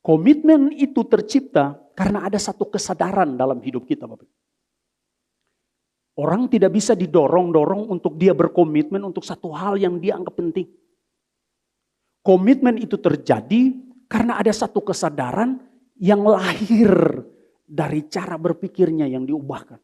Komitmen itu tercipta karena ada satu kesadaran dalam hidup kita, Bapak. Orang tidak bisa didorong-dorong untuk dia berkomitmen untuk satu hal yang dia anggap penting. Komitmen itu terjadi karena ada satu kesadaran yang lahir dari cara berpikirnya yang diubahkan.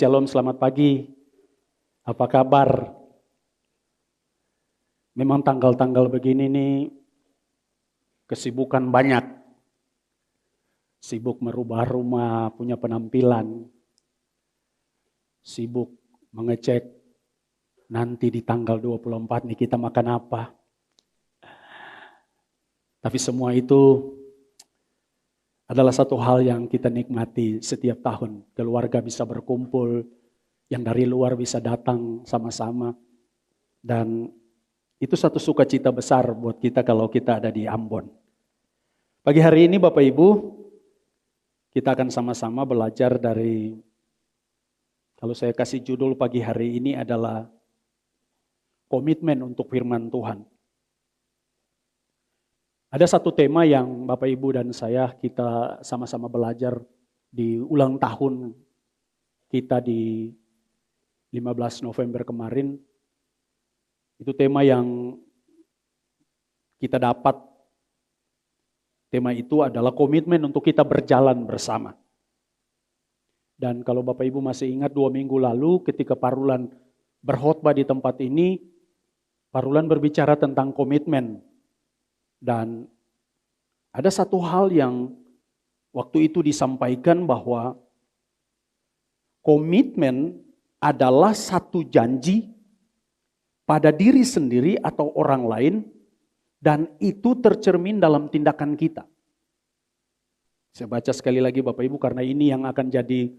Shalom, selamat pagi. Apa kabar? Memang tanggal-tanggal begini nih kesibukan banyak. Sibuk merubah rumah, punya penampilan. Sibuk mengecek nanti di tanggal 24 nih kita makan apa. Tapi semua itu adalah satu hal yang kita nikmati setiap tahun. Keluarga bisa berkumpul, yang dari luar bisa datang sama-sama. Dan itu satu sukacita besar buat kita kalau kita ada di Ambon. Pagi hari ini Bapak Ibu, kita akan sama-sama belajar dari, kalau saya kasih judul pagi hari ini adalah komitmen untuk firman Tuhan. Ada satu tema yang Bapak Ibu dan saya kita sama-sama belajar di ulang tahun kita di 15 November kemarin. Itu tema yang kita dapat. Tema itu adalah komitmen untuk kita berjalan bersama. Dan kalau Bapak Ibu masih ingat 2 minggu lalu ketika Parulan berkhotbah di tempat ini, Parulan berbicara tentang komitmen. Dan ada satu hal yang waktu itu disampaikan bahwa komitmen adalah satu janji pada diri sendiri atau orang lain dan itu tercermin dalam tindakan kita. Saya baca sekali lagi Bapak Ibu karena ini yang akan jadi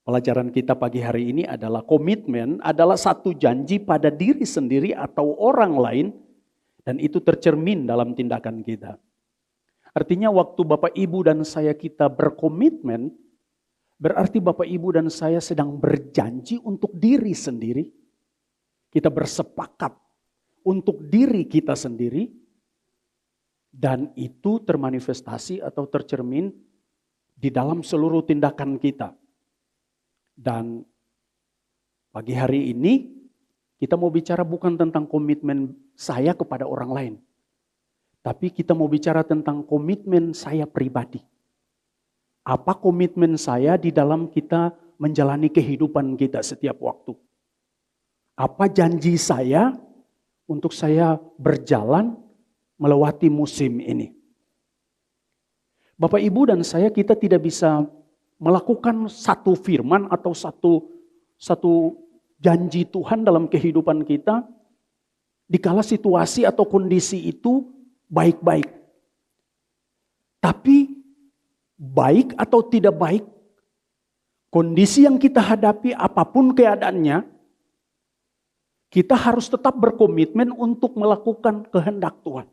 pelajaran kita pagi hari ini adalah komitmen adalah satu janji pada diri sendiri atau orang lain dan itu tercermin dalam tindakan kita. Artinya waktu Bapak Ibu dan saya kita berkomitmen berarti Bapak Ibu dan saya sedang berjanji untuk diri sendiri. Kita bersepakat untuk diri kita sendiri dan itu termanifestasi atau tercermin di dalam seluruh tindakan kita. Dan pagi hari ini kita mau bicara bukan tentang komitmen saya kepada orang lain. Tapi kita mau bicara tentang komitmen saya pribadi. Apa komitmen saya di dalam kita menjalani kehidupan kita setiap waktu. Apa janji saya untuk saya berjalan melewati musim ini. Bapak Ibu dan saya kita tidak bisa melakukan satu firman atau satu janji Tuhan dalam kehidupan kita dikala situasi atau kondisi itu baik-baik. Tapi baik atau tidak baik, kondisi yang kita hadapi apapun keadaannya, kita harus tetap berkomitmen untuk melakukan kehendak Tuhan.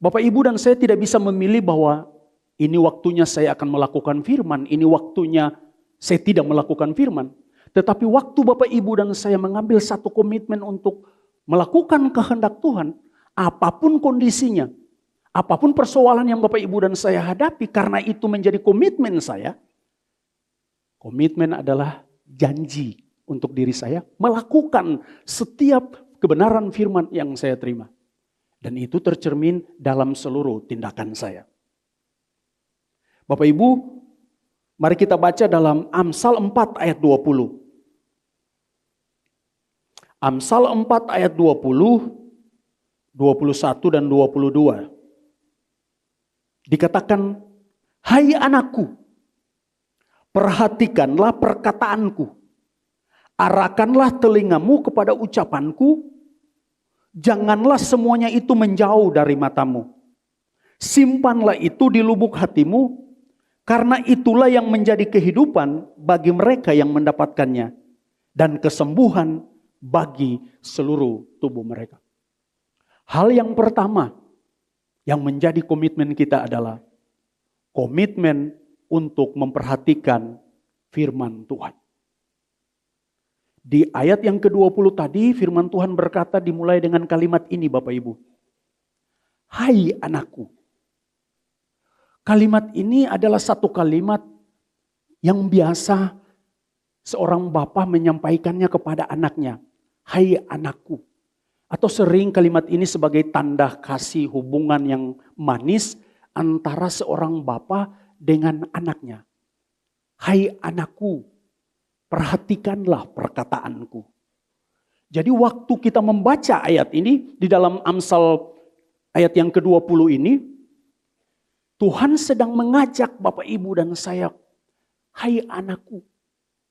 Bapak Ibu dan saya tidak bisa memilih bahwa ini waktunya saya akan melakukan firman, ini waktunya saya tidak melakukan firman. Tetapi waktu Bapak Ibu dan saya mengambil satu komitmen untuk melakukan kehendak Tuhan, apapun kondisinya, apapun persoalan yang Bapak Ibu dan saya hadapi, karena itu menjadi komitmen saya. Komitmen adalah janji untuk diri saya melakukan setiap kebenaran firman yang saya terima. Dan itu tercermin dalam seluruh tindakan saya. Bapak Ibu, mari kita baca dalam Amsal 4 ayat 20. Amsal 4 ayat 20, 21 dan 22. Dikatakan, hai anakku, perhatikanlah perkataanku. Arahkanlah telingamu kepada ucapanku. Janganlah semuanya itu menjauh dari matamu. Simpanlah itu di lubuk hatimu. Karena itulah yang menjadi kehidupan bagi mereka yang mendapatkannya. Dan kesembuhan bagi seluruh tubuh mereka. Hal yang pertama yang menjadi komitmen kita adalah komitmen untuk memperhatikan firman Tuhan. Di ayat yang ke-20 tadi firman Tuhan berkata dimulai dengan kalimat ini Bapak Ibu. Hai anakku. Kalimat ini adalah satu kalimat yang biasa seorang bapak menyampaikannya kepada anaknya. Hai anakku. Atau sering kalimat ini sebagai tanda kasih hubungan yang manis antara seorang bapak dengan anaknya. Hai anakku, perhatikanlah perkataanku. Jadi waktu kita membaca ayat ini di dalam Amsal ayat yang ke-20 ini, Tuhan sedang mengajak Bapak Ibu dan saya, hai anakku,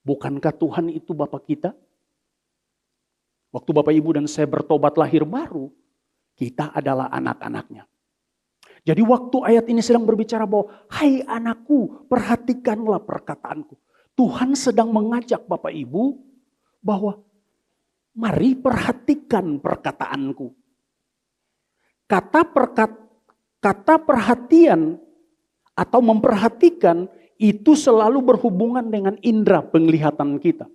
bukankah Tuhan itu Bapak kita? Waktu Bapak Ibu dan saya bertobat lahir baru, kita adalah anak-anaknya. Jadi waktu ayat ini sedang berbicara bahwa, hai anakku, perhatikanlah perkataanku. Tuhan sedang mengajak Bapak Ibu bahwa mari perhatikan perkataanku. Kata perhatian atau memperhatikan itu selalu berhubungan dengan indera penglihatan kita.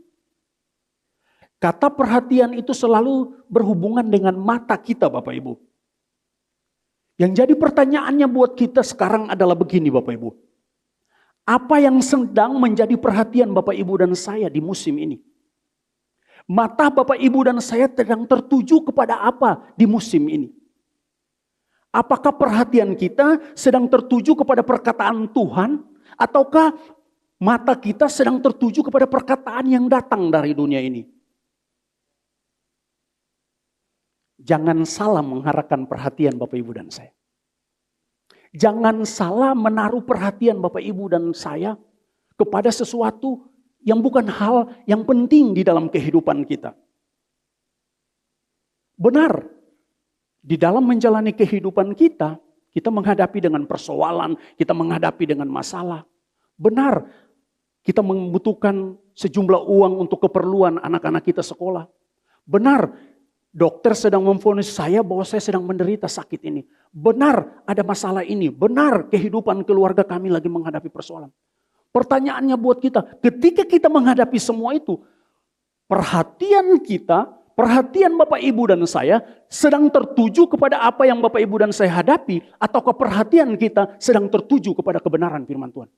Kata perhatian itu selalu berhubungan dengan mata kita Bapak Ibu. Yang jadi pertanyaannya buat kita sekarang adalah begini Bapak Ibu. Apa yang sedang menjadi perhatian Bapak Ibu dan saya di musim ini? Mata Bapak Ibu dan saya sedang tertuju kepada apa di musim ini? Apakah perhatian kita sedang tertuju kepada perkataan Tuhan? Ataukah mata kita sedang tertuju kepada perkataan yang datang dari dunia ini? Jangan salah mengharapkan perhatian Bapak Ibu dan saya. Jangan salah menaruh perhatian Bapak Ibu dan saya kepada sesuatu yang bukan hal yang penting di dalam kehidupan kita. Benar. Di dalam menjalani kehidupan kita, kita menghadapi dengan persoalan, kita menghadapi dengan masalah. Benar, kita membutuhkan sejumlah uang untuk keperluan anak-anak kita sekolah. Benar, dokter sedang memvonis saya bahwa saya sedang menderita sakit ini. Benar, ada masalah ini. Benar, kehidupan keluarga kami lagi menghadapi persoalan. Pertanyaannya buat kita, ketika kita menghadapi semua itu, perhatian kita, perhatian Bapak Ibu dan saya sedang tertuju kepada apa yang Bapak Ibu dan saya hadapi, ataukah perhatian kita sedang tertuju kepada kebenaran firman Tuhan?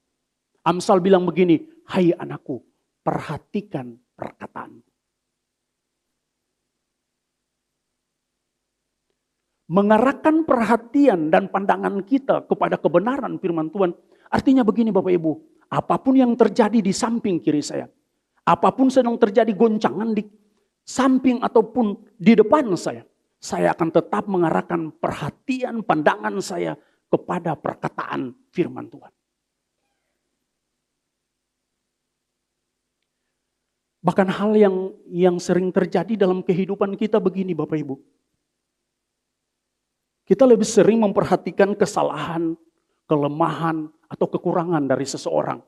Amsal bilang begini, hai anakku, perhatikan perkataan. Mengarahkan perhatian dan pandangan kita kepada kebenaran firman Tuhan, artinya begini Bapak Ibu, apapun yang terjadi di samping kiri saya, apapun sedang terjadi goncangan di samping ataupun di depan saya akan tetap mengarahkan perhatian, pandangan saya kepada perkataan firman Tuhan. Bahkan hal yang sering terjadi dalam kehidupan kita begini Bapak Ibu. Kita lebih sering memperhatikan kesalahan, kelemahan, atau kekurangan dari seseorang.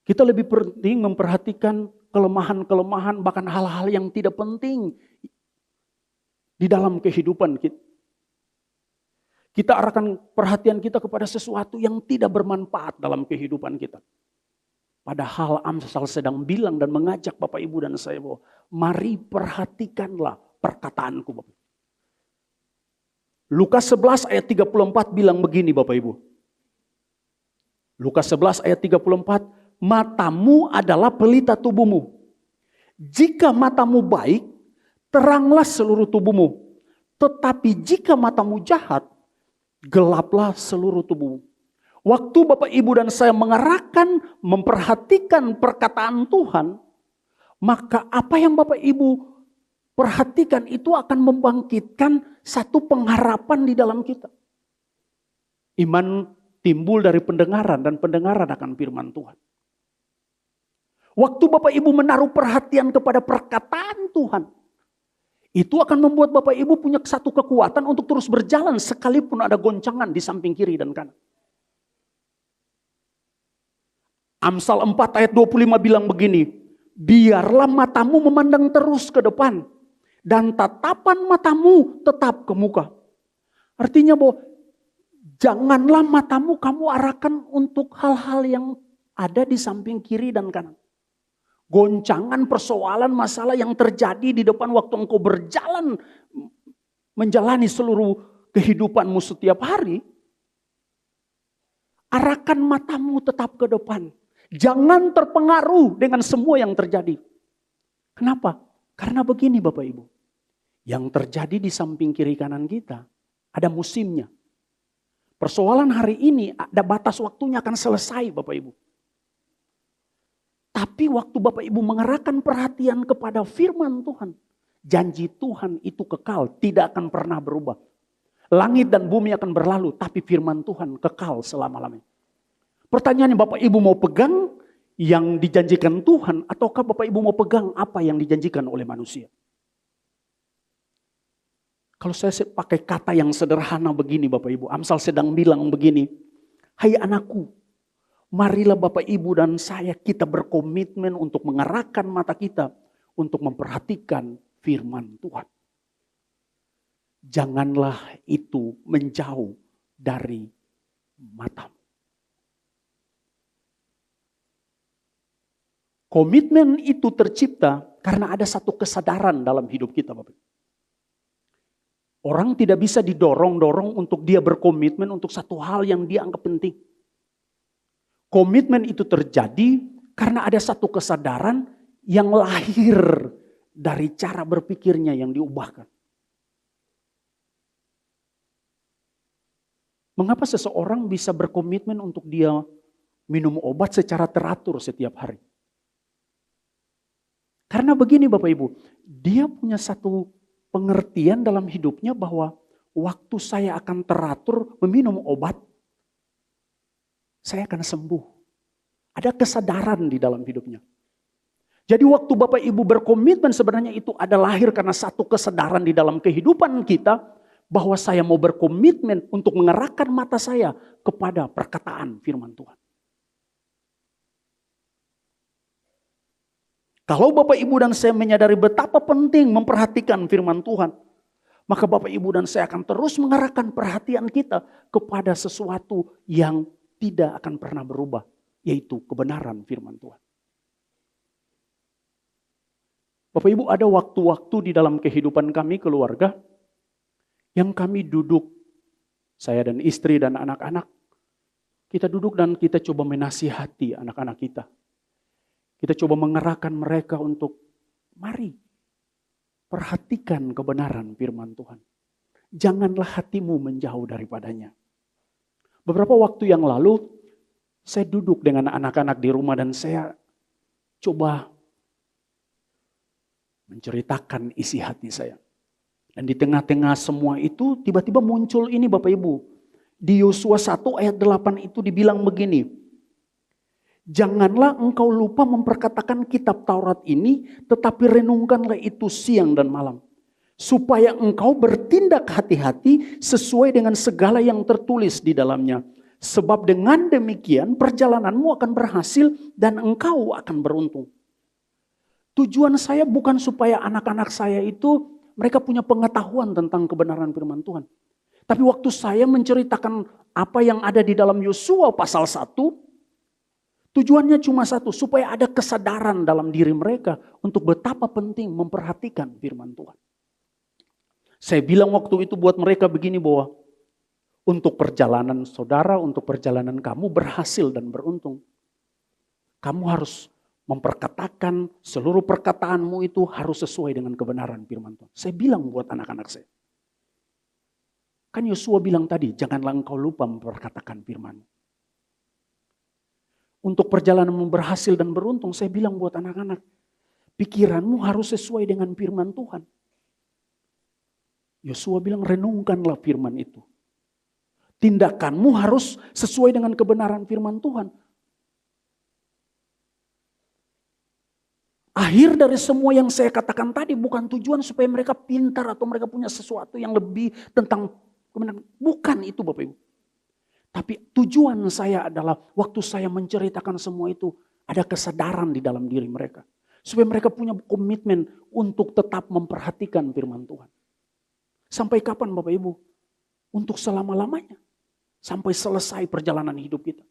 Kita lebih penting memperhatikan kelemahan-kelemahan, bahkan hal-hal yang tidak penting di dalam kehidupan kita. Kita arahkan perhatian kita kepada sesuatu yang tidak bermanfaat dalam kehidupan kita. Padahal Amsal sedang bilang dan mengajak Bapak Ibu dan saya bahwa mari perhatikanlah perkataanku. Lukas 11 ayat 34 bilang begini Bapak Ibu. Lukas 11 ayat 34, matamu adalah pelita tubuhmu. Jika matamu baik, teranglah seluruh tubuhmu. Tetapi jika matamu jahat, gelaplah seluruh tubuhmu. Waktu Bapak Ibu dan saya mengarahkan, memperhatikan perkataan Tuhan, maka apa yang Bapak Ibu perhatikan itu akan membangkitkan satu pengharapan di dalam kita. Iman timbul dari pendengaran dan pendengaran akan firman Tuhan. Waktu Bapak Ibu menaruh perhatian kepada perkataan Tuhan, itu akan membuat Bapak Ibu punya satu kekuatan untuk terus berjalan sekalipun ada goncangan di samping kiri dan kanan. Amsal 4 ayat 25 bilang begini, biarlah matamu memandang terus ke depan dan tatapan matamu tetap ke muka. Artinya bahwa janganlah matamu kamu arahkan untuk hal-hal yang ada di samping kiri dan kanan. Goncangan, persoalan, masalah yang terjadi di depan waktu engkau berjalan menjalani seluruh kehidupanmu setiap hari. Arahkan matamu tetap ke depan. Jangan terpengaruh dengan semua yang terjadi. Kenapa? Karena begini Bapak Ibu. Yang terjadi di samping kiri kanan kita ada musimnya. Persoalan hari ini ada batas waktunya akan selesai Bapak Ibu. Tapi waktu Bapak Ibu mengerahkan perhatian kepada firman Tuhan. Janji Tuhan itu kekal, tidak akan pernah berubah. Langit dan bumi akan berlalu, tapi firman Tuhan kekal selama-lamanya. Pertanyaannya Bapak Ibu mau pegang yang dijanjikan Tuhan, ataukah Bapak Ibu mau pegang apa yang dijanjikan oleh manusia? Kalau saya pakai kata yang sederhana begini Bapak Ibu, Amsal sedang bilang begini, hai anakku, marilah Bapak Ibu dan saya kita berkomitmen untuk mengarahkan mata kita untuk memperhatikan firman Tuhan. Janganlah itu menjauh dari matamu. Komitmen itu tercipta karena ada satu kesadaran dalam hidup kita Bapak. Orang tidak bisa didorong-dorong untuk dia berkomitmen untuk satu hal yang dia anggap penting. Komitmen itu terjadi karena ada satu kesadaran yang lahir dari cara berpikirnya yang diubahkan. Mengapa seseorang bisa berkomitmen untuk dia minum obat secara teratur setiap hari? Karena begini Bapak Ibu, dia punya satu pengertian dalam hidupnya bahwa waktu saya akan teratur meminum obat, saya akan sembuh. Ada kesadaran di dalam hidupnya. Jadi waktu Bapak Ibu berkomitmen sebenarnya itu ada lahir karena satu kesadaran di dalam kehidupan kita, bahwa saya mau berkomitmen untuk mengerahkan mata saya kepada perkataan firman Tuhan. Kalau Bapak Ibu dan saya menyadari betapa penting memperhatikan firman Tuhan, maka Bapak Ibu dan saya akan terus mengarahkan perhatian kita kepada sesuatu yang tidak akan pernah berubah, yaitu kebenaran firman Tuhan. Bapak Ibu, ada waktu-waktu di dalam kehidupan kami keluarga, yang kami duduk, saya dan istri dan anak-anak, kita duduk dan kita coba menasihati anak-anak kita. Kita coba mengerahkan mereka untuk, mari perhatikan kebenaran firman Tuhan. Janganlah hatimu menjauh daripadanya. Beberapa waktu yang lalu, saya duduk dengan anak-anak di rumah dan saya coba menceritakan isi hati saya. Dan di tengah-tengah semua itu tiba-tiba muncul ini Bapak Ibu. Di Yosua 1 ayat 8 itu dibilang begini. Janganlah engkau lupa memperkatakan kitab Taurat ini, tetapi renungkanlah itu siang dan malam. Supaya engkau bertindak hati-hati sesuai dengan segala yang tertulis di dalamnya. Sebab dengan demikian perjalananmu akan berhasil dan engkau akan beruntung. Tujuan saya bukan supaya anak-anak saya itu mereka punya pengetahuan tentang kebenaran firman Tuhan. Tapi waktu saya menceritakan apa yang ada di dalam Yosua pasal 1, tujuannya cuma satu, supaya ada kesadaran dalam diri mereka untuk betapa penting memperhatikan firman Tuhan. Saya bilang waktu itu buat mereka begini bahwa untuk perjalanan saudara, untuk perjalanan kamu berhasil dan beruntung. Kamu harus memperkatakan seluruh perkataanmu itu harus sesuai dengan kebenaran firman Tuhan. Saya bilang buat anak-anak saya. Kan Yosua bilang tadi, janganlah engkau lupa memperkatakan firman. Untuk perjalananmu berhasil dan beruntung, saya bilang buat anak-anak, pikiranmu harus sesuai dengan firman Tuhan. Yosua bilang renungkanlah firman itu. Tindakanmu harus sesuai dengan kebenaran firman Tuhan. Akhir dari semua yang saya katakan tadi bukan tujuan supaya mereka pintar atau mereka punya sesuatu yang lebih tentang kebenaran. Bukan itu Bapak Ibu. Tapi tujuan saya adalah waktu saya menceritakan semua itu, ada kesadaran di dalam diri mereka. Supaya mereka punya komitmen untuk tetap memperhatikan firman Tuhan. Sampai kapan Bapak Ibu? Untuk selama-lamanya. Sampai selesai perjalanan hidup kita.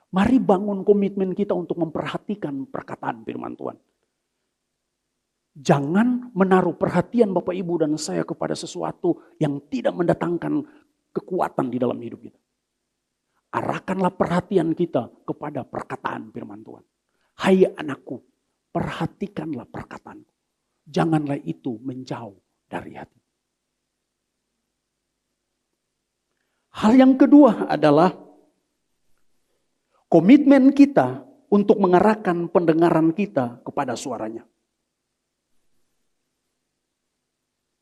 Mari bangun komitmen kita untuk memperhatikan perkataan firman Tuhan. Jangan menaruh perhatian Bapak Ibu dan saya kepada sesuatu yang tidak mendatangkan kekuatan di dalam hidup kita. Arahkanlah perhatian kita kepada perkataan firman Tuhan. Hai anakku, perhatikanlah perkataanku. Janganlah itu menjauh dari hati. Hal yang kedua adalah komitmen kita untuk mengarahkan pendengaran kita kepada suaranya.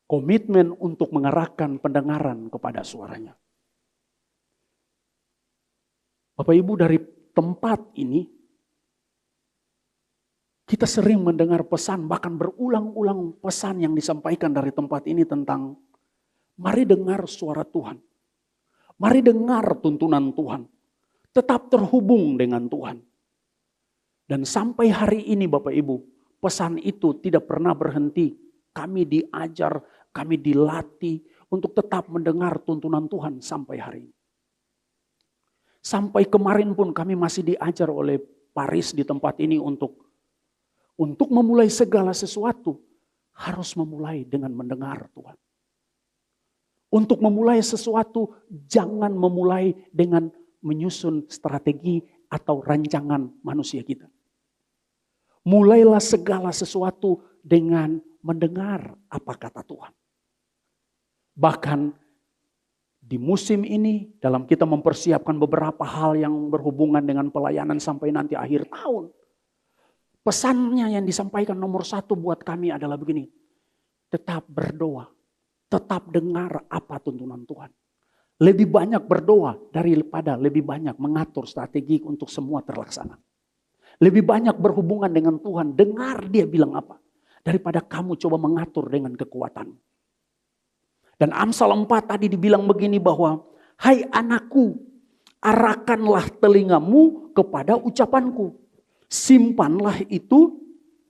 Komitmen untuk mengarahkan pendengaran kepada suaranya. Bapak Ibu, dari tempat ini, kita sering mendengar pesan, bahkan berulang-ulang pesan yang disampaikan dari tempat ini tentang mari dengar suara Tuhan. Mari dengar tuntunan Tuhan. Tetap terhubung dengan Tuhan. Dan sampai hari ini Bapak Ibu, pesan itu tidak pernah berhenti. Kami diajar, kami dilatih untuk tetap mendengar tuntunan Tuhan sampai hari ini. Sampai kemarin pun kami masih diajar oleh Paris di tempat ini untuk memulai segala sesuatu harus memulai dengan mendengar Tuhan. Untuk memulai sesuatu jangan memulai dengan menyusun strategi atau rancangan manusia kita. Mulailah segala sesuatu dengan mendengar apa kata Tuhan. Bahkan di musim ini dalam kita mempersiapkan beberapa hal yang berhubungan dengan pelayanan sampai nanti akhir tahun. Pesannya yang disampaikan nomor 1 buat kami adalah begini. Tetap berdoa. Tetap dengar apa tuntunan Tuhan. Lebih banyak berdoa daripada lebih banyak mengatur strategi untuk semua terlaksana. Lebih banyak berhubungan dengan Tuhan. Dengar dia bilang apa. Daripada kamu coba mengatur dengan kekuatan. Dan Amsal 4 tadi dibilang begini bahwa, hai anakku, arahkanlah telingamu kepada ucapanku. Simpanlah itu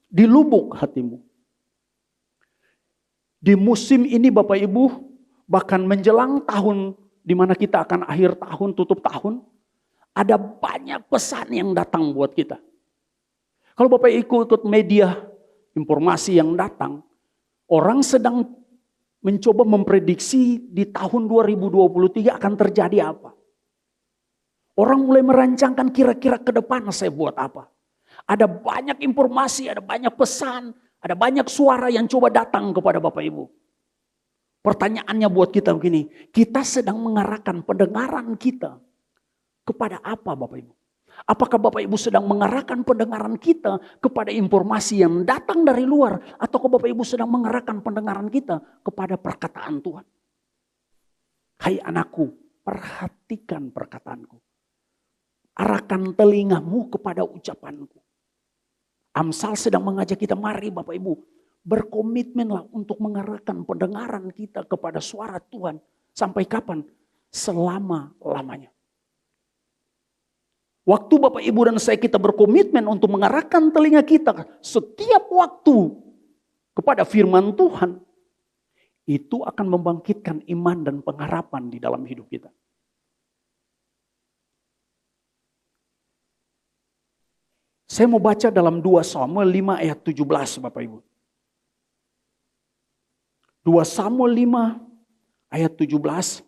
di lubuk hatimu. Di musim ini Bapak Ibu, bahkan menjelang tahun di mana kita akan akhir tahun, tutup tahun, ada banyak pesan yang datang buat kita. Kalau Bapak ikut media, informasi yang datang, orang sedang mencoba memprediksi di tahun 2023 akan terjadi apa. Orang mulai merancangkan kira-kira ke depan saya buat apa. Ada banyak informasi, ada banyak pesan, ada banyak suara yang coba datang kepada Bapak Ibu. Pertanyaannya buat kita begini, kita sedang mengarahkan pendengaran kita kepada apa Bapak Ibu? Apakah Bapak Ibu sedang mengarahkan pendengaran kita kepada informasi yang datang dari luar? Atau Bapak Ibu sedang mengarahkan pendengaran kita kepada perkataan Tuhan? Hai anakku, perhatikan perkataanku. Arahkan telingamu kepada ucapanku. Amsal sedang mengajak kita, mari Bapak Ibu, berkomitmenlah untuk mengarahkan pendengaran kita kepada suara Tuhan. Sampai kapan? Selama-lamanya. Waktu Bapak Ibu dan saya kita berkomitmen untuk mengarahkan telinga kita setiap waktu kepada firman Tuhan, itu akan membangkitkan iman dan pengharapan di dalam hidup kita. Saya mau baca dalam 2 Samuel 5 ayat 17 Bapak Ibu. 2 Samuel 5 ayat 17.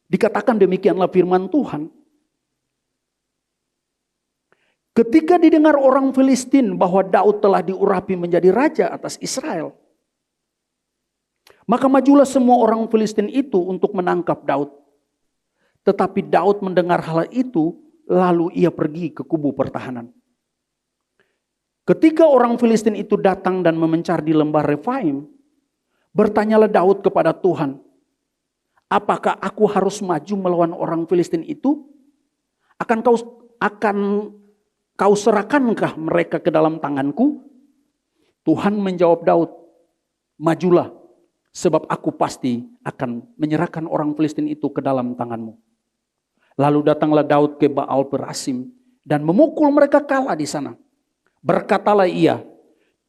Dikatakan demikianlah firman Tuhan. Ketika didengar orang Filistin bahwa Daud telah diurapi menjadi raja atas Israel, maka majulah semua orang Filistin itu untuk menangkap Daud. Tetapi Daud mendengar hal itu, lalu ia pergi ke kubu pertahanan. Ketika orang Filistin itu datang dan memencar di lembah Refaim, bertanyalah Daud kepada Tuhan, apakah aku harus maju melawan orang Filistin itu? Akan kau serahkankah mereka ke dalam tanganku? Tuhan menjawab Daud, majulah, Sebab aku pasti akan menyerahkan orang Filistin itu ke dalam tanganmu. Lalu datanglah Daud ke Baal Perasim dan memukul mereka kalah di sana. Berkatalah ia,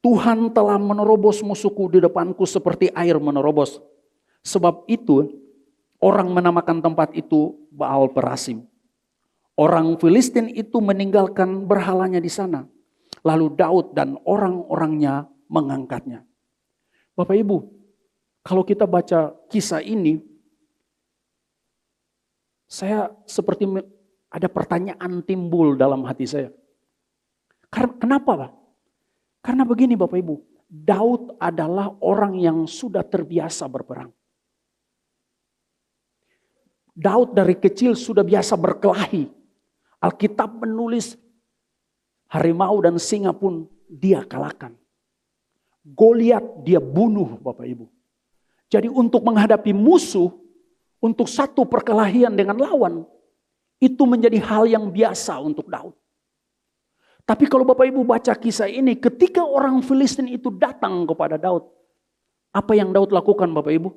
Tuhan telah menerobos musuhku di depanku seperti air menerobos. Sebab itu orang menamakan tempat itu Baal Perasim. Orang Filistin itu meninggalkan berhalanya di sana. Lalu Daud dan orang-orangnya mengangkatnya. Bapak Ibu, kalau kita baca kisah ini, saya seperti ada pertanyaan timbul dalam hati saya. Kenapa, Pak? Karena begini Bapak Ibu, Daud adalah orang yang sudah terbiasa berperang. Daud dari kecil sudah biasa berkelahi. Alkitab menulis harimau dan singa pun dia kalahkan. Goliat dia bunuh Bapak Ibu. Jadi untuk menghadapi musuh, untuk satu perkelahian dengan lawan, itu menjadi hal yang biasa untuk Daud. Tapi kalau Bapak Ibu baca kisah ini, ketika orang Filistin itu datang kepada Daud, apa yang Daud lakukan Bapak Ibu?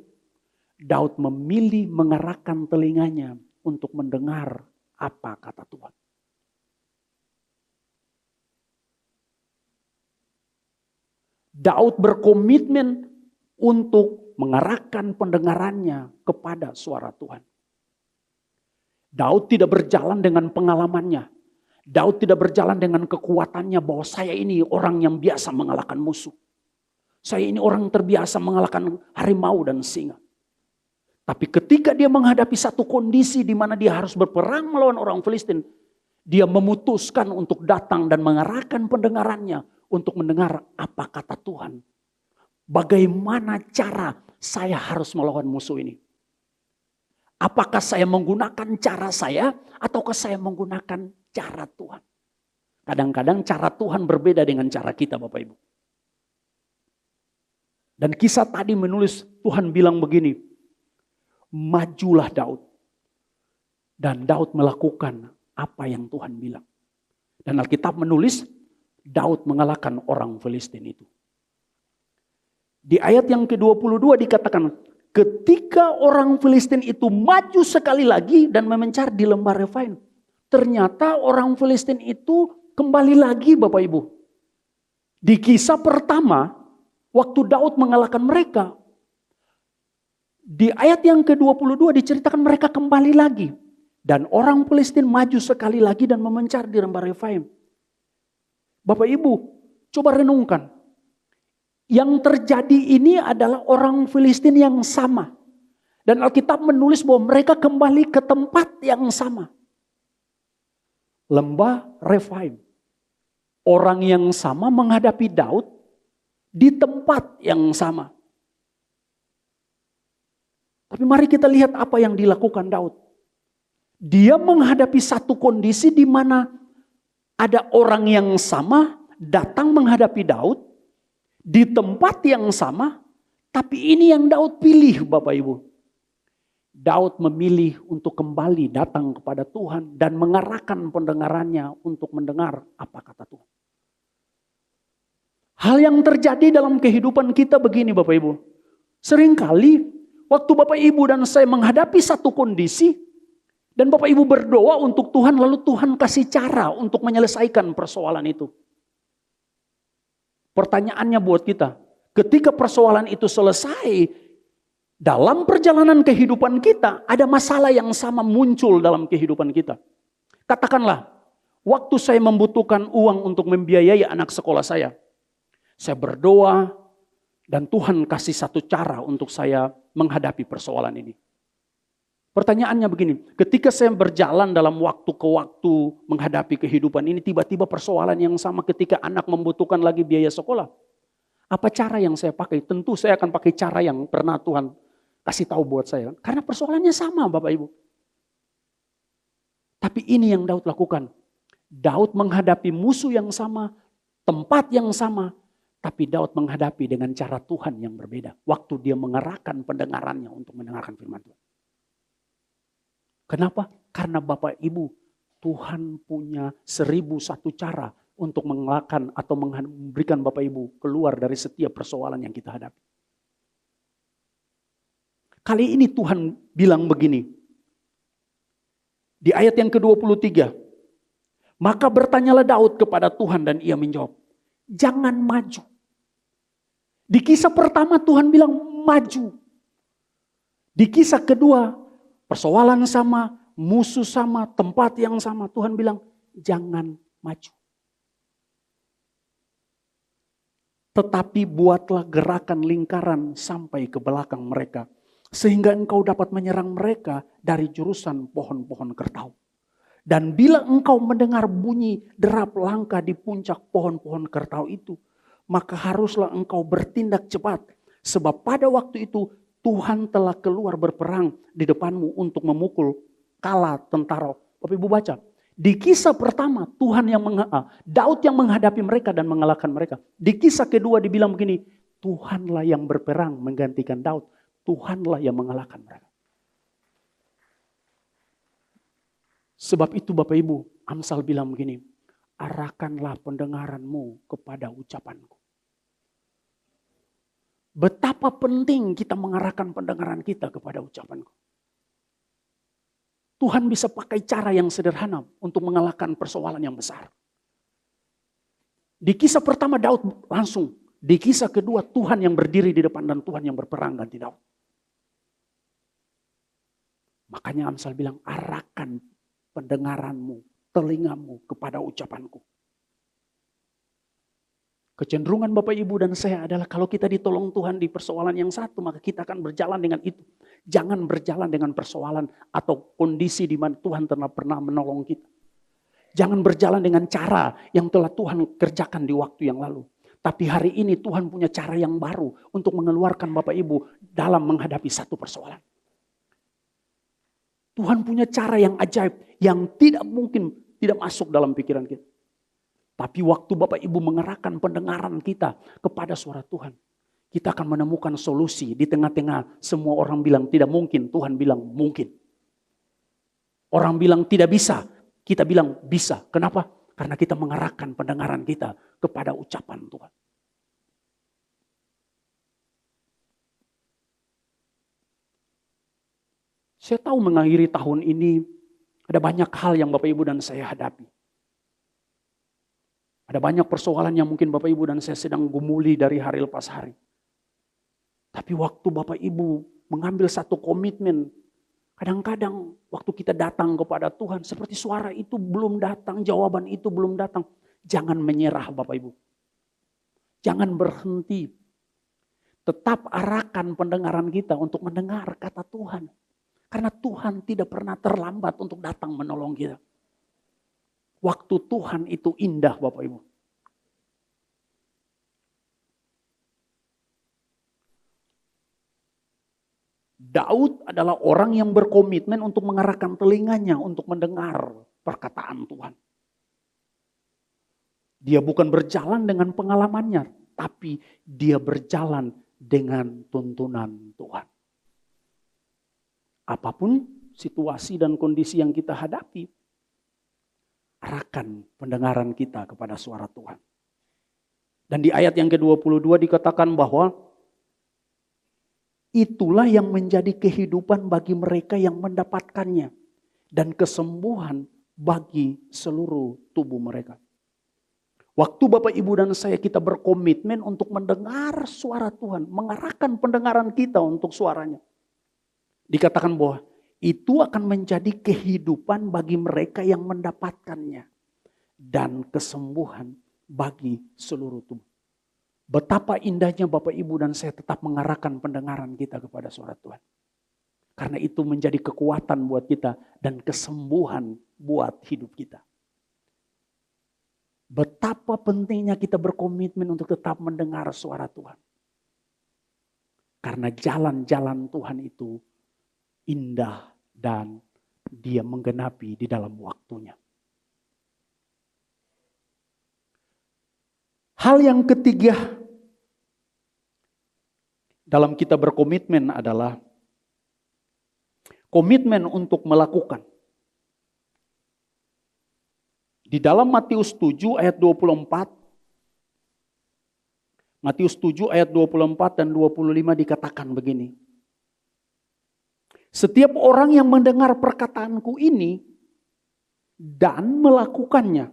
Daud memilih mengerahkan telinganya untuk mendengar apa kata Tuhan. Daud berkomitmen untuk mengarahkan pendengarannya kepada suara Tuhan. Daud tidak berjalan dengan pengalamannya. Daud tidak berjalan dengan kekuatannya bahwa saya ini orang yang biasa mengalahkan musuh. Saya ini orang terbiasa mengalahkan harimau dan singa. Tapi ketika dia menghadapi satu kondisi di mana dia harus berperang melawan orang Filistin, dia memutuskan untuk datang dan mengarahkan pendengarannya untuk mendengar apa kata Tuhan. Bagaimana cara saya harus melawan musuh ini? Apakah saya menggunakan cara saya ataukah saya menggunakan cara Tuhan? Kadang-kadang cara Tuhan berbeda dengan cara kita Bapak Ibu. Dan kisah tadi menulis Tuhan bilang begini, majulah Daud. Dan Daud melakukan apa yang Tuhan bilang. Dan Alkitab menulis Daud mengalahkan orang Filistin itu. Di ayat yang ke-22 dikatakan, ketika orang Filistin itu maju sekali lagi dan memencar di lembah Refaim, ternyata orang Filistin itu kembali lagi Bapak Ibu. Di kisah pertama, waktu Daud mengalahkan mereka, di ayat yang ke-22 diceritakan mereka kembali lagi. Dan orang Filistin maju sekali lagi dan memencar di lembah Refaim. Bapak Ibu, coba renungkan. Yang terjadi ini adalah orang Filistin yang sama. Dan Alkitab menulis bahwa mereka kembali ke tempat yang sama. Lembah Refaim. Orang yang sama menghadapi Daud di tempat yang sama. Tapi mari kita lihat apa yang dilakukan Daud. Dia menghadapi satu kondisi di mana ada orang yang sama datang menghadapi Daud di tempat yang sama, tapi ini yang Daud pilih Bapak Ibu. Daud memilih untuk kembali datang kepada Tuhan dan mengarahkan pendengarannya untuk mendengar apa kata Tuhan. Hal yang terjadi dalam kehidupan kita begini Bapak Ibu. Seringkali waktu Bapak Ibu dan saya menghadapi satu kondisi, dan Bapak Ibu berdoa untuk Tuhan, lalu Tuhan kasih cara untuk menyelesaikan persoalan itu. Pertanyaannya buat kita, ketika persoalan itu selesai, dalam perjalanan kehidupan kita, ada masalah yang sama muncul dalam kehidupan kita. Katakanlah, waktu saya membutuhkan uang untuk membiayai anak sekolah saya berdoa, dan Tuhan kasih satu cara untuk saya menghadapi persoalan ini. Pertanyaannya begini, ketika saya berjalan dalam waktu ke waktu menghadapi kehidupan ini, tiba-tiba persoalan yang sama ketika anak membutuhkan lagi biaya sekolah. Apa cara yang saya pakai? Tentu saya akan pakai cara yang pernah Tuhan kasih tahu buat saya. Karena persoalannya sama Bapak Ibu. Tapi ini yang Daud lakukan. Daud menghadapi musuh yang sama, tempat yang sama. Tapi Daud menghadapi dengan cara Tuhan yang berbeda. Waktu dia mengerahkan pendengarannya untuk mendengarkan firman Tuhan. Kenapa? Karena Bapak Ibu, Tuhan punya 1001 cara untuk mengalahkan atau memberikan Bapak Ibu keluar dari setiap persoalan yang kita hadapi. Kali ini Tuhan bilang begini. Di ayat yang ke-23. Maka bertanyalah Daud kepada Tuhan dan ia menjawab, jangan maju. Di kisah pertama Tuhan bilang maju. Di kisah kedua persoalan sama, musuh sama, tempat yang sama. Tuhan bilang jangan maju. Tetapi buatlah gerakan lingkaran sampai ke belakang mereka. Sehingga engkau dapat menyerang mereka dari jurusan pohon-pohon kertau. Dan bila engkau mendengar bunyi derap langkah di puncak pohon-pohon kertau itu, maka haruslah engkau bertindak cepat. Sebab pada waktu itu Tuhan telah keluar berperang di depanmu untuk memukul kala tentara. Bapak Ibu baca. Di kisah pertama Daud yang menghadapi mereka dan mengalahkan mereka. Di kisah kedua dibilang begini, Tuhanlah yang berperang menggantikan Daud. Tuhanlah yang mengalahkan mereka. Sebab itu Bapak Ibu, Amsal bilang begini, arahkanlah pendengaranmu kepada ucapanku. Betapa penting kita mengarahkan pendengaran kita kepada ucapanku. Tuhan bisa pakai cara yang sederhana untuk mengalahkan persoalan yang besar. Di kisah pertama Daud langsung. Di kisah kedua Tuhan yang berdiri di depan dan Tuhan yang berperang ganti Daud. Makanya Amsal bilang arahkan pendengaranmu, telingamu kepada ucapanku. Kecenderungan Bapak Ibu dan saya adalah kalau kita ditolong Tuhan di persoalan yang satu, maka kita akan berjalan dengan itu. Jangan berjalan dengan persoalan atau kondisi di mana Tuhan telah pernah menolong kita. Jangan berjalan dengan cara yang telah Tuhan kerjakan di waktu yang lalu. Tapi hari ini Tuhan punya cara yang baru untuk mengeluarkan Bapak Ibu dalam menghadapi satu persoalan. Tuhan punya cara yang ajaib, yang tidak mungkin tidak masuk dalam pikiran kita. Tapi waktu Bapak Ibu mengerahkan pendengaran kita kepada suara Tuhan, kita akan menemukan solusi di tengah-tengah semua orang bilang tidak mungkin, Tuhan bilang mungkin. Orang bilang tidak bisa, kita bilang bisa. Kenapa? Karena kita mengerahkan pendengaran kita kepada ucapan Tuhan. Saya tahu mengakhiri tahun ini ada banyak hal yang Bapak Ibu dan saya hadapi. Ada banyak persoalan yang mungkin Bapak Ibu dan saya sedang gumuli dari hari lepas hari. Tapi waktu Bapak Ibu mengambil satu komitmen, kadang-kadang waktu kita datang kepada Tuhan, seperti suara itu belum datang, jawaban itu belum datang. Jangan menyerah Bapak Ibu. Jangan berhenti. Tetap arahkan pendengaran kita untuk mendengar kata Tuhan. Karena Tuhan tidak pernah terlambat untuk datang menolong kita. Waktu Tuhan itu indah Bapak Ibu. Daud adalah orang yang berkomitmen untuk mengarahkan telinganya untuk mendengar perkataan Tuhan. Dia bukan berjalan dengan pengalamannya, tapi dia berjalan dengan tuntunan Tuhan. Apapun situasi dan kondisi yang kita hadapi, arahkan pendengaran kita kepada suara Tuhan. Dan di ayat yang ke-22 dikatakan bahwa itulah yang menjadi kehidupan bagi mereka yang mendapatkannya dan kesembuhan bagi seluruh tubuh mereka. Waktu Bapak Ibu dan saya kita berkomitmen untuk mendengar suara Tuhan, mengarahkan pendengaran kita untuk suaranya. Dikatakan bahwa itu akan menjadi kehidupan bagi mereka yang mendapatkannya dan kesembuhan bagi seluruh tubuh. Betapa indahnya Bapak Ibu dan saya tetap mengarahkan pendengaran kita kepada suara Tuhan. Karena itu menjadi kekuatan buat kita dan kesembuhan buat hidup kita. Betapa pentingnya kita berkomitmen untuk tetap mendengar suara Tuhan. Karena jalan-jalan Tuhan itu indah dan dia menggenapi di dalam waktunya. Hal yang ketiga dalam kita berkomitmen adalah komitmen untuk melakukan. Di dalam Matius 7 ayat 24, Matius 7 ayat 24 dan 25 dikatakan begini. Setiap orang yang mendengar perkataanku ini dan melakukannya,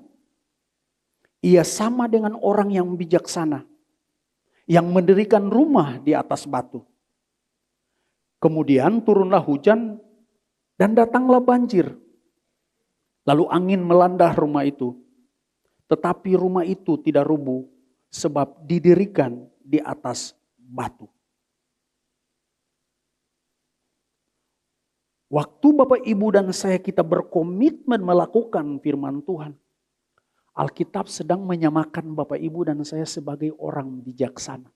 ia sama dengan orang yang bijaksana, yang mendirikan rumah di atas batu. Kemudian turunlah hujan dan datanglah banjir. Lalu angin melanda rumah itu. Tetapi rumah itu tidak rubuh sebab didirikan di atas batu. Waktu Bapak Ibu dan saya kita berkomitmen melakukan firman Tuhan, Alkitab sedang menyamakan Bapak Ibu dan saya sebagai orang bijaksana.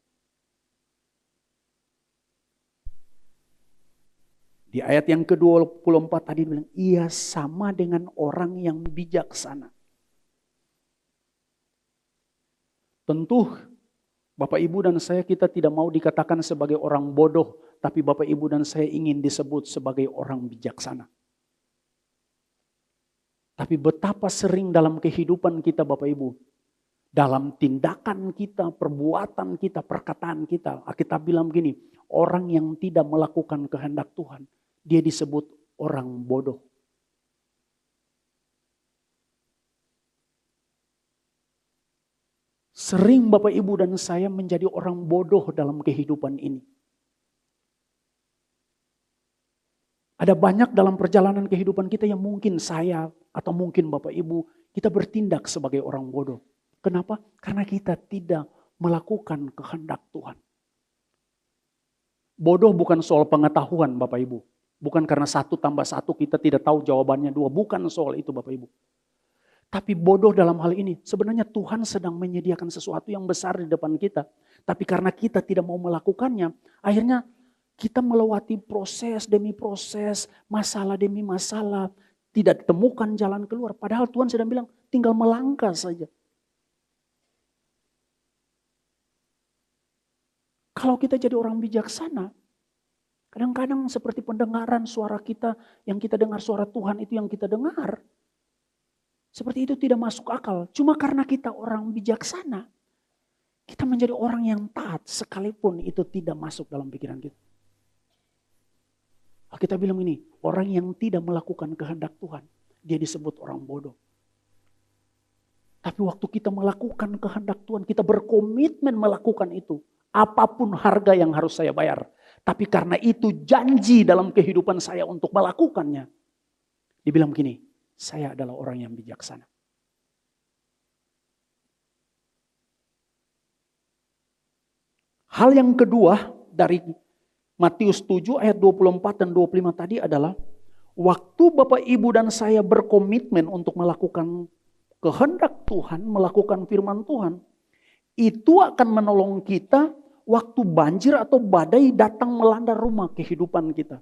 Di ayat yang ke-24 tadi bilang, ia sama dengan orang yang bijaksana. Tentu Bapak Ibu dan saya kita tidak mau dikatakan sebagai orang bodoh, tapi Bapak Ibu dan saya ingin disebut sebagai orang bijaksana. Tapi betapa sering dalam kehidupan kita Bapak Ibu, dalam tindakan kita, perbuatan kita, perkataan kita, kita bilang begini, orang yang tidak melakukan kehendak Tuhan, dia disebut orang bodoh. Sering Bapak Ibu dan saya menjadi orang bodoh dalam kehidupan ini. Ada banyak dalam perjalanan kehidupan kita yang mungkin saya atau mungkin Bapak Ibu kita bertindak sebagai orang bodoh. Kenapa? Karena kita tidak melakukan kehendak Tuhan. Bodoh bukan soal pengetahuan Bapak Ibu. Bukan karena 1 tambah 1 kita tidak tahu jawabannya 2. Bukan soal itu Bapak Ibu. Tapi bodoh dalam hal ini, sebenarnya Tuhan sedang menyediakan sesuatu yang besar di depan kita. Tapi karena kita tidak mau melakukannya, akhirnya kita melewati proses demi proses, masalah demi masalah, tidak ditemukan jalan keluar. Padahal Tuhan sedang bilang, tinggal melangkah saja. Kalau kita jadi orang bijaksana, kadang-kadang seperti pendengaran suara kita, yang kita dengar suara Tuhan itu yang kita dengar. Seperti itu tidak masuk akal. Cuma karena kita orang bijaksana, kita menjadi orang yang taat sekalipun itu tidak masuk dalam pikiran kita. Kita bilang ini, orang yang tidak melakukan kehendak Tuhan, dia disebut orang bodoh. Tapi waktu kita melakukan kehendak Tuhan, kita berkomitmen melakukan itu. Apapun harga yang harus saya bayar. Tapi karena itu janji dalam kehidupan saya untuk melakukannya. Dibilang begini, saya adalah orang yang bijaksana. Hal yang kedua dari Matius 7 ayat 24 dan 25 tadi adalah waktu Bapak Ibu dan saya berkomitmen untuk melakukan kehendak Tuhan, melakukan firman Tuhan, itu akan menolong kita waktu banjir atau badai datang melanda rumah kehidupan kita.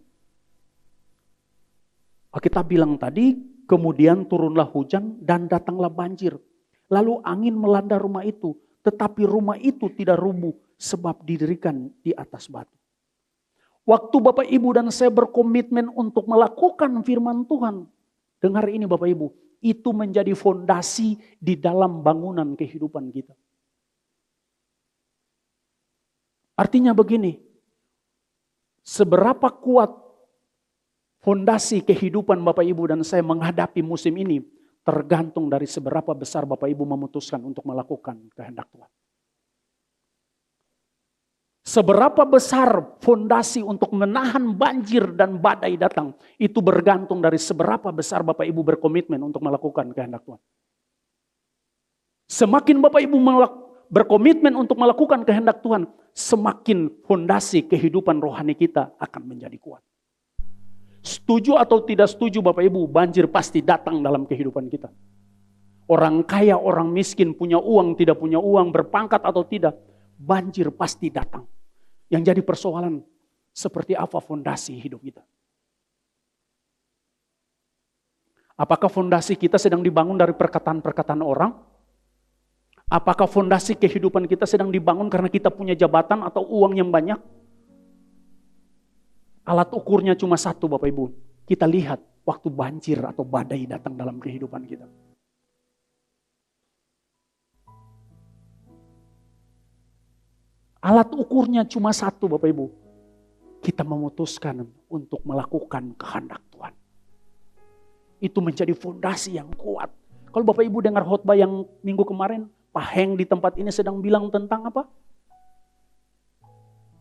Kita bilang tadi, kemudian turunlah hujan dan datanglah banjir. Lalu angin melanda rumah itu, tetapi rumah itu tidak rubuh sebab didirikan di atas batu. Waktu Bapak Ibu dan saya berkomitmen untuk melakukan firman Tuhan, dengar ini Bapak Ibu, itu menjadi fondasi di dalam bangunan kehidupan kita. Artinya begini, seberapa kuat fondasi kehidupan Bapak Ibu dan saya menghadapi musim ini tergantung dari seberapa besar Bapak Ibu memutuskan untuk melakukan kehendak Tuhan. Seberapa besar fondasi untuk menahan banjir dan badai datang, itu bergantung dari seberapa besar Bapak Ibu berkomitmen untuk melakukan kehendak Tuhan. Semakin Bapak Ibu berkomitmen untuk melakukan kehendak Tuhan, semakin fondasi kehidupan rohani kita akan menjadi kuat. Setuju atau tidak setuju Bapak Ibu, banjir pasti datang dalam kehidupan kita. Orang kaya, orang miskin, punya uang, tidak punya uang, berpangkat atau tidak, banjir pasti datang. Yang jadi persoalan, seperti apa fondasi hidup kita. Apakah fondasi kita sedang dibangun dari perkataan-perkataan orang? Apakah fondasi kehidupan kita sedang dibangun karena kita punya jabatan atau uang yang banyak? Alat ukurnya cuma satu Bapak Ibu. Kita lihat waktu banjir atau badai datang dalam kehidupan kita. Alat ukurnya cuma satu Bapak Ibu. kita memutuskan untuk melakukan kehendak Tuhan. Itu menjadi fondasi yang kuat. Kalau Bapak Ibu dengar khotbah yang minggu kemarin, Pak Heng di tempat ini sedang bilang tentang apa?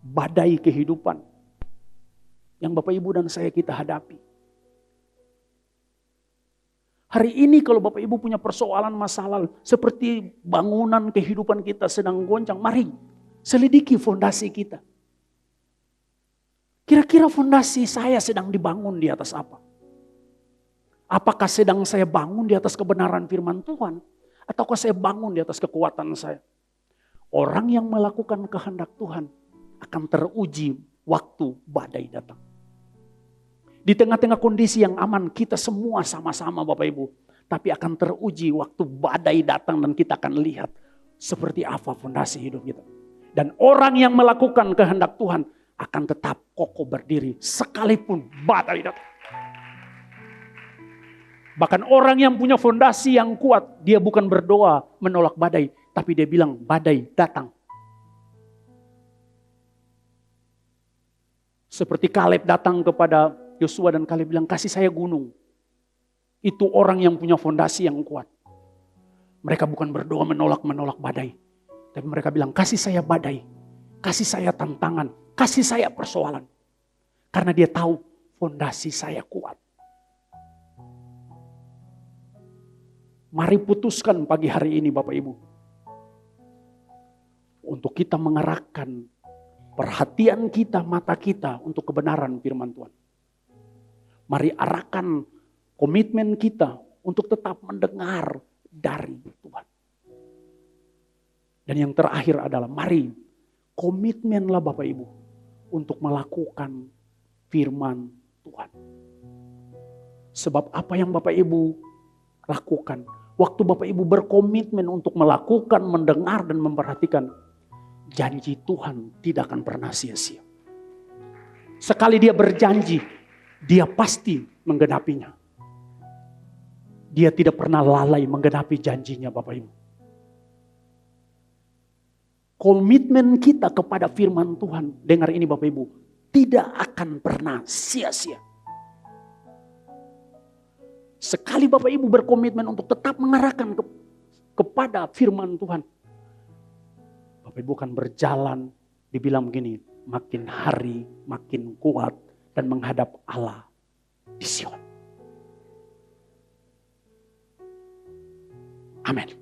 Badai kehidupan yang Bapak Ibu dan saya kita hadapi. Hari ini kalau Bapak Ibu punya persoalan masalah seperti bangunan kehidupan kita sedang goncang, mari selidiki fondasi kita. Kira-kira fondasi saya sedang dibangun di atas apa? Apakah sedang saya bangun di atas kebenaran firman Tuhan? Ataukah saya bangun di atas kekuatan saya? Orang yang melakukan kehendak Tuhan akan teruji waktu badai datang. Di tengah-tengah kondisi yang aman, kita semua sama-sama Bapak Ibu. Tapi akan teruji waktu badai datang dan kita akan lihat seperti apa fondasi hidup kita. Dan orang yang melakukan kehendak Tuhan akan tetap kokoh berdiri sekalipun badai datang. Bahkan orang yang punya fondasi yang kuat, dia bukan berdoa menolak badai, tapi dia bilang badai datang. Seperti Kaleb datang kepada Yosua dan Kaleb bilang, kasih saya gunung. Itu orang yang punya fondasi yang kuat. Mereka bukan berdoa menolak badai, tapi mereka bilang kasih saya badai, kasih saya tantangan, kasih saya persoalan. Karena dia tahu fondasi saya kuat. Mari putuskan pagi hari ini Bapak Ibu. Untuk kita mengarahkan perhatian kita, mata kita untuk kebenaran firman Tuhan. Mari arahkan komitmen kita untuk tetap mendengar dari Tuhan. Dan yang terakhir adalah mari komitmenlah Bapak Ibu untuk melakukan firman Tuhan. Sebab apa yang Bapak Ibu lakukan, waktu Bapak Ibu berkomitmen untuk melakukan, mendengar dan memperhatikan, janji Tuhan tidak akan pernah sia-sia. Sekali dia berjanji, dia pasti menggenapinya. Dia tidak pernah lalai menggenapi janjinya Bapak Ibu. Komitmen kita kepada firman Tuhan, dengar ini Bapak Ibu, tidak akan pernah sia-sia. Sekali Bapak Ibu berkomitmen untuk tetap mengarahkan kepada firman Tuhan, Bapak Ibu akan berjalan, dibilang begini, makin hari makin kuat dan menghadap Allah di Sion. Amin.